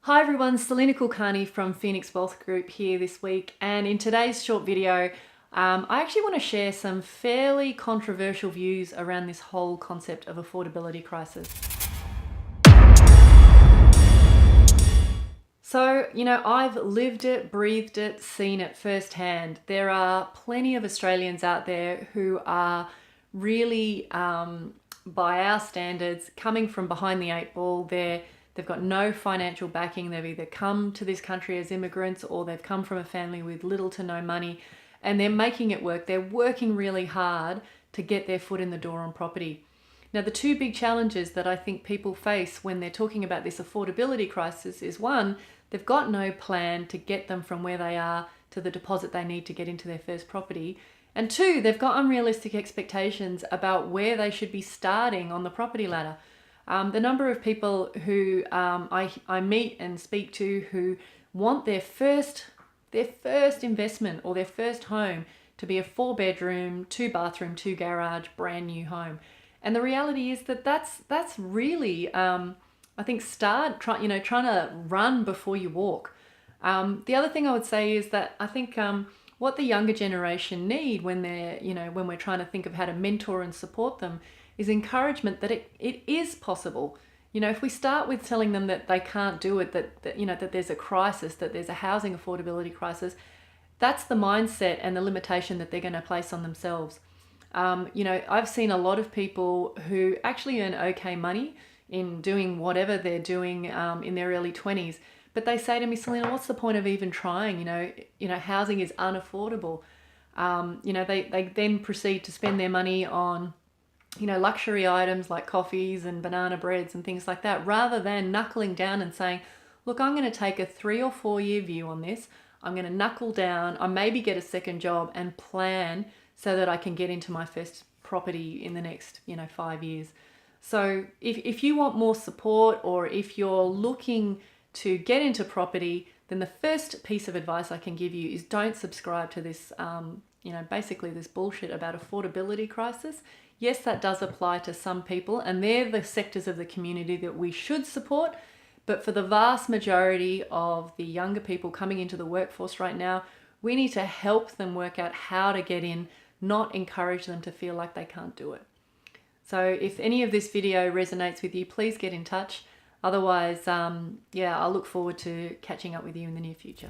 Hi everyone, Salena Kulkarni from Phoenix Wealth Group here this week, and in today's short video I actually want to share some fairly controversial views around this whole concept of affordability crisis. So, I've lived it, breathed it, seen it firsthand. There are plenty of Australians out there who are really, by our standards, coming from behind the eight ball. They've got no financial backing. They've either come to this country as immigrants or they've come from a family with little to no money, and they're making it work. They're working really hard to get their foot in the door on property. Now, the two big challenges that I think people face when they're talking about this affordability crisis is, one, they've got no plan to get them from where they are to the deposit they need to get into their first property. And two, they've got unrealistic expectations about where they should be starting on the property ladder. The number of people who I meet and speak to who want their first investment or their first home to be a 4-bedroom, 2-bathroom, 2-garage, brand new home. And the reality is that that's really, I think, trying to run before you walk. The other thing I would say is that I think what the younger generation need when when we're trying to think of how to mentor and support them is encouragement that it is possible. If we start with telling them that they can't do it, that there's a crisis, that there's a housing affordability crisis, that's the mindset and the limitation that they're going to place on themselves. I've seen a lot of people who actually earn okay money in doing whatever they're doing in their early 20s, but they say to me, Salena, what's the point of even trying? Housing is unaffordable. They then proceed to spend their money on luxury items like coffees and banana breads and things like that, rather than knuckling down and saying, look, I'm going to take a 3 or 4 year view on this. I'm going to knuckle down. I maybe get a second job and plan so that I can get into my first property in the next, 5 years. So if you want more support, or if you're looking to get into property, then the first piece of advice I can give you is don't subscribe to this, basically this bullshit about affordability crisis. Yes, that does apply to some people, and they're the sectors of the community that we should support. But for the vast majority of the younger people coming into the workforce right now, we need to help them work out how to get in, not encourage them to feel like they can't do it. So if any of this video resonates with you, please get in touch. Otherwise, I'll look forward to catching up with you in the near future.